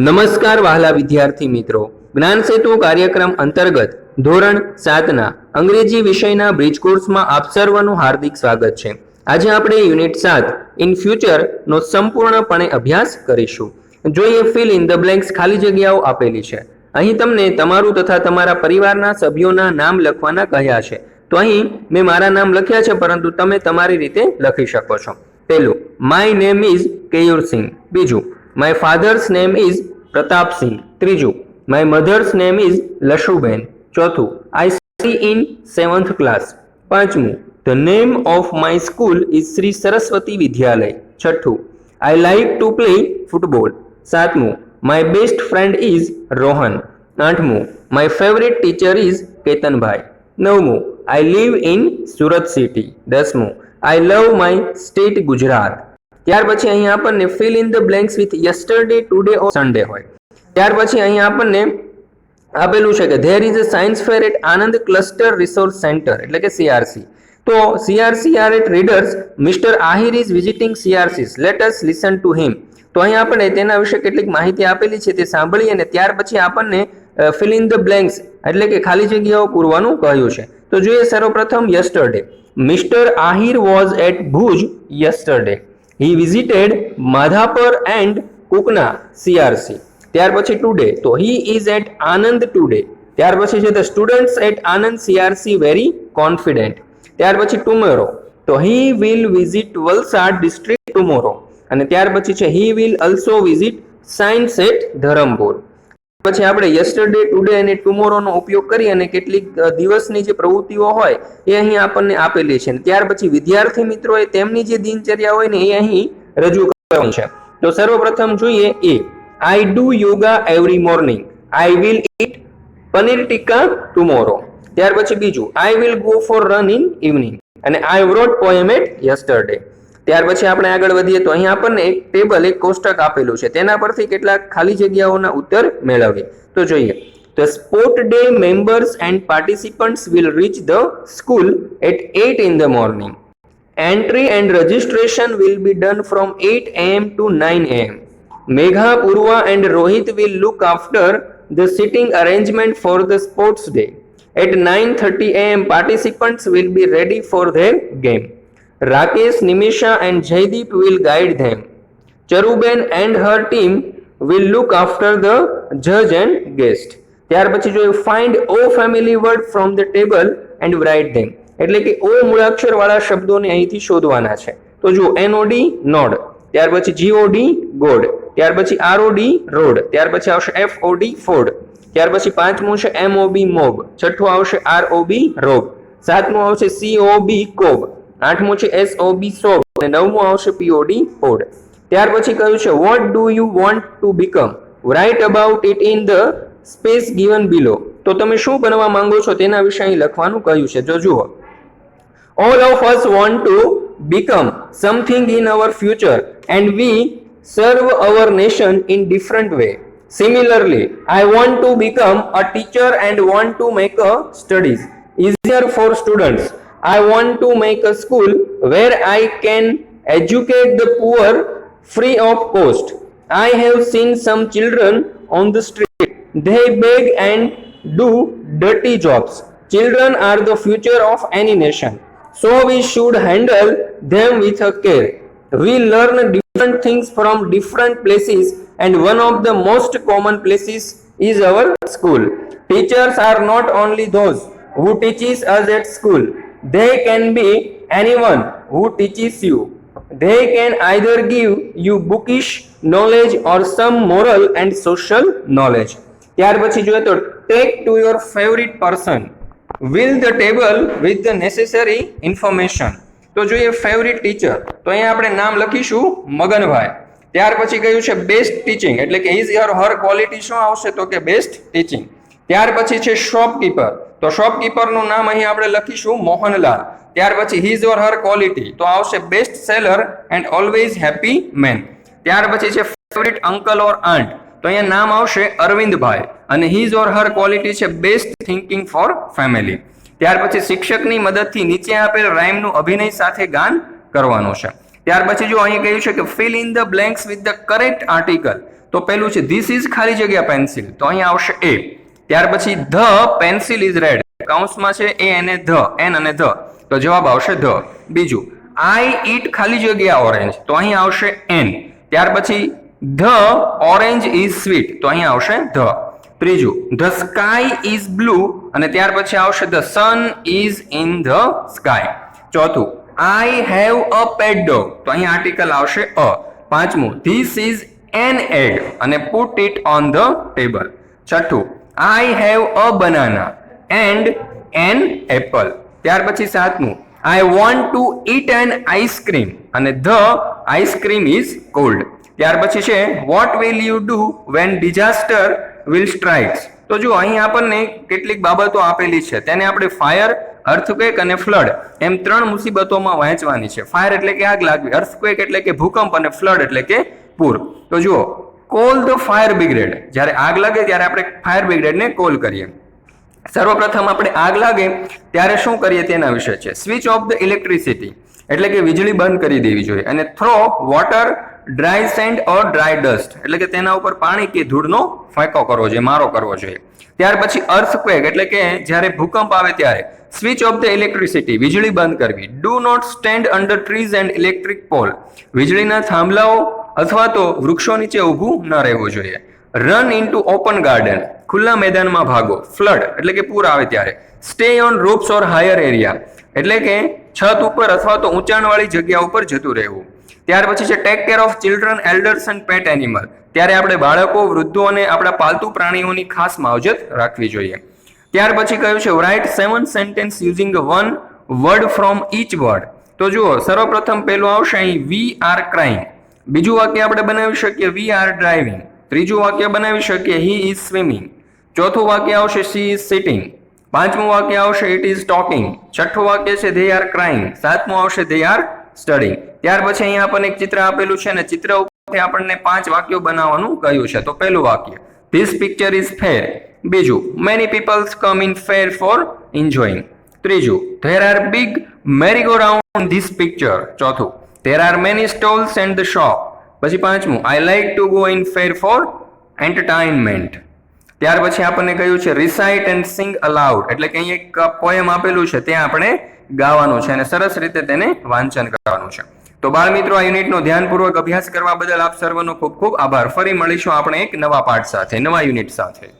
નમસ્કાર વહાલા વિદ્યાર્થી મિત્રો, જ્ઞાન સેતુ કાર્યક્રમ અંતર્ગત ધોરણ 7ના અંગ્રેજી વિષયના બ્રિજ કોર્સમાં આપ સર્વનું હાર્દિક સ્વાગત છે। આજે આપણે યુનિટ 7 ઇન ફ્યુચર નો સંપૂર્ણપણે અભ્યાસ કરીશું। જોઈએ ફિલ ઇન ધ બ્લેન્ક્સ ખાલી જગ્યાઓ આપેલી છે। અહીં તમને તમારું તથા તમારા પરિવારના સભ્યોના નામ લખવાના કહ્યા છે। તો અહીં મેં મારા નામ લખ્યા છે, પરંતુ તમે તમારી રીતે લખી શકો છો। પહેલું, માય નેમ ઇઝ કેયુર સિંહ। બીજું, My father's name is Pratap Singh. ત્રીજું, My mother's name is Lashuben. ચોથું, I study in 7th class. પાંચમું, The name of my school is Sri Saraswati Vidyalay. છઠ્ઠું, I like to play football. સાતમું, My best friend is Rohan. આઠમું, My favorite teacher is Ketanbhai. નવમું, I live in Surat city. દસમું, I love my state Gujarat. ત્યાર પછી અહીં આપણને fill in the blanks with yesterday, today or Sunday હોય। ત્યાર પછી અહીં આપણને આપેલું છે કે there is a science fair at Anand cluster resource centre, એટલે કે CRC। તો CRC are at readers, mister Ahir is visiting CRCs, let us listen to him. તો અહીં આપણને તેના વિશે કેટલીક માહિતી આપેલી છે, તે સાંભળી અને ત્યાર પછી આપણને ફિલ ઇન ધ બ્લેન્ક્સ એટલે કે ખાલી જગ્યાઓ પૂરવાનું કહ્યું છે। તો જોઈએ સર્વપ્રથમ yesterday, mister Ahir was at Bhuj yesterday. He visited Madhapur and Kukna CRC. ત્યાર પછી ટુડે, તો he is at Anand today. ત્યાર પછી છે the students at Anand CRC very confident. ત્યાર પછી tomorrow, તો he will visit Valsad district tomorrow. અને ત્યાર પછી છે he will also visit science at Dharampur. પછી આપણે યસ્ટરડે, ટુડે અને ટુમોરો નો ઉપયોગ કરી અને કેટલીક દિવસની જે પ્રવૃત્તિઓ હોય એ અહીં આપણને આપેલી છે। ત્યાર પછી વિદ્યાર્થી મિત્રોએ તેમની જે દિનચર્યા હોય ને એ અહીં રજૂ કરવાની છે। તો સર્વપ્રથમ જોઈએ એ, I do yoga every morning. I will eat paneer tikka tomorrow. ત્યાર પછી બીજું, I will go for run in evening. અને I wrote poem at yesterday. ત્યાર પછી આપણે આગળ વધીએ તો અહીં આપણને એક ટેબલ, એક કોષ્ટક આપેલું છે, તેના પરથી કેટલાક ખાલી જગ્યાઓના ઉત્તર મેળવીએ। તો જોઈએ, The sport day members and participants will reach the school at 8 in the morning. Entry and registration will be done from 8 am to 9 am. Megha, Purva and Rohit will look after the sitting arrangement for the sports day. At 9:30 am participants will be ready for their game. Rakesh, Nimisha and Jaideep will guide them. Charuben and her team will look after the judge and guest. ત્યાર પછી જો find O family word from the table and write them. એટલે કે O મૂળાક્ષર વાળા શબ્દોને અહીંથી શોધવાના છે। તો જો NOD નોડ, ત્યાર પછી GOD ગોડ, ત્યાર પછી ROD રોડ, ત્યાર પછી આવશે FOD ફોડ, ત્યાર પછી પાંચમું છે MOB મોબ, છઠ્ઠું આવશે ROB રોબ, સાતમું આવશે COB કોબ, આઠમું છે SOB સોબ અને નવમું આવશે POD પોડ। ત્યાર પછી કહ્યું છે what do you want to become, write about it in the space given below। તો તમે શું બનવા માંગો છો તેના વિશે અહીં લખવાનું કહ્યું છે। જો જુઓ, all of us want to become something in our future and we serve our nation in different way. Similarly, I want to become a teacher and want to make a studies easier for students. I want to make a school where I can educate the poor free of cost. I have seen some children on the street. They beg and do dirty jobs. Children are the future of any nation, so we should handle them with a care. We learn different things from different places and one of the most common places is our school. Teachers are not only those who teaches us at school. They can be anyone who teaches you. They can either give you bookish knowledge or some moral and social knowledge. ત્યાર પછી જોઈએ તો take to your favorite person, fill the table with the necessary information. તો જોઈએ favourite teacher, તો અહીંયા આપણે નામ લખીશું મગનભાઈ। ત્યાર પછી કહ્યું છે બેસ્ટ ટીચિંગ, એટલે કે હિઝ ઓર હર ક્વોલિટી શું આવશે તો કે બેસ્ટ ટીચિંગ। ત્યાર પછી છે શોપકીપર, તો શોપકીપરનું નામ અહીં આપણે લખીશું મોહનલાલ। ત્યાર પછી હિઝ ઓર હર ક્વોલિટી, તો આવશે best seller and always happy man. ત્યાર પછી છે ફેવરિટ અંકલ ઓર આંટ, તો અહીંયા નામ આવશે અરવિંદભાઈ અને હિઝ ઓર હર ક્વોલિટી છે બેસ્ટ થિંકિંગ ફોર ફેમિલી। ત્યાર પછી શિક્ષકની મદદથી નીચે આપેલ રાઇમનું અભિનય સાથે ગાન કરવાનું છે। ત્યાર પછી જો અહીં કહ્યું છે કે fill in the blanks with the correct article, તો પહેલું છે ધીસ ઇઝ ખાલી જગ્યા પેન્સિલ, તો અહીંયા આવશે એ. ત્યાર પછી ધ પેન્સિલ ઇઝ રેડ, કૌંસમાં છે એ અને ધ, એન અને ધ, તો જવાબ આવશે ધ. બીજું આઈ ઈટ ખાલી જગ્યા ઓરેન્જ, તો અહીં આવશે એન. ત્યાર પછી ધ ઓરેન્જ ઇઝ સ્વીટ, તો અહીં આવશે ધ. ત્રીજું ધ સ્કાય ઇઝ બ્લુ, અને ત્યાર પછી આવશે the sun is in the sky. ચોથું આઈ હેવ અ પેટ ડોગ, તો અહીં આર્ટિકલ આવશે અ. પાંચમું ધીસ ઇઝ એન એગ, અને put it on the table. છઠ્ઠું I have a banana and an apple. ત્યાર પછી સાતમું I want to eat an ice cream, અને ધ આઈસ્ક્રીમ ઇઝ કોલ્ડ. ત્યાર પછી છે what will you do when disaster will strikes. તો જો અહીં આપણને કેટલીક બાબતો આપેલી છે, તેને આપણે ફાયર, અર્થક્વેક અને ફ્લડ એમ 3 મુસીબતોમાં વહેંચવાની છે. ફાયર એટલે કે આગ લાગવી, અર્થક્વેક એટલે કે ભૂકંપ, અને ફ્લડ એટલે કે પૂર. તો જુઓ કોલ ધ ફાયર બ્રિગેડ, જ્યારે આગ લાગે ત્યારે આપણે ફાયર બ્રિગેડને કોલ કરીએ. સર્વપ્રથમ આપણે આગ લાગે ત્યારે શું કરીએ તેના વિશે છે. સ્વિચ ઓફ ધ ઇલેક્ટ્રિસિટી એટલે કે વીજળી બંધ કરી દેવી જોઈએ, અને થ્રો વોટર ડ્રાય સેન્ડ ઓર ડ્રાય ડસ્ટ એટલે કે તેના ઉપર પાણી કે ધૂળનો ફેંકો કરવો જોઈએ, મારો કરવો જોઈએ. ત્યાર પછી અર્થક્વેક એટલે કે જ્યારે ભૂકંપ આવે ત્યારે સ્વિચ ઓફ ધ ઇલેક્ટ્રિસિટી વીજળી બંધ કરવી. Do not stand under trees and electric pole, વીજળીના થાંભલાઓ અથવા તો વૃક્ષો નીચે ઊભું ન રહેવું જોઈએ. રન ઇનટુ ઓપન ગાર્ડન, ખુલ્લા મેદાનમાં ભાગો. ફ્લડ એટલે કે પૂર આવે ત્યારે stay on roofs or higher area એટલે કે છત ઉપર અથવા તો ઊંચાણવાળી જગ્યા ઉપર જતું રહેવું. ત્યાર પછી છે take care of children, elders and pet animal, ત્યારે આપણે બાળકો, વૃદ્ધો અને આપણા પાલતુ પ્રાણીઓની ખાસ માવજત રાખવી જોઈએ. ત્યાર પછી કહ્યું છે write 7 sentence using 1 word from each word. તો જુઓ સર્વપ્રથમ પહેલું આવશે અહીં વી આર ક્રાઇંગ. બીજું વાક્ય આપણે બનાવી શકીએ વી આર ડ્રાઇવિંગ. ત્રીજું વાક્ય બનાવી શકીએ હી ઇઝ સ્વિમિંગ. ચોથું વાક્ય આવશે સી ઇઝ સિટિંગ. પાંચમું વાક્ય આવશે ઇટ ઇઝ ટોકિંગ. છઠ્ઠું વાક્ય છે ધે આર ક્રાઇંગ. સાતમું આવશે ધે આર સ્ટડીંગ. ત્યાર પછી અહીંયા આપણને એક ચિત્ર આપેલું છે, અને ચિત્ર ઉપરથી આપણને 5 વાક્યો બનાવવાનું કહ્યું છે. તો પહેલું વાક્ય ધીસ પિક્ચર ઇઝ ફેર. બીજું many peoples come in fair for enjoying. ત્રીજું there are big merry go round this picture. ચોથું there are many stalls and the shop. પછી પાંચમું I like to go in fair for entertainment. ત્યાર પછી આપણને કહ્યું છે રિસાઇટ એન્ડ સિંગ અલાઉડ એટલે કે અહીં એક પોએમ આપેલું છે, ત્યાં આપણે ગાવાનું છે અને સરસ રીતે તેને વાંચન કરવાનું છે. તો બાળ મિત્રો, આ યુનિટનો ધ્યાનપૂર્વક અભ્યાસ કરવા બદલ આપ સર્વનો ખૂબ ખૂબ આભાર. ફરી મળીશું આપણે એક નવા પાઠ સાથે, નવા યુનિટ સાથે.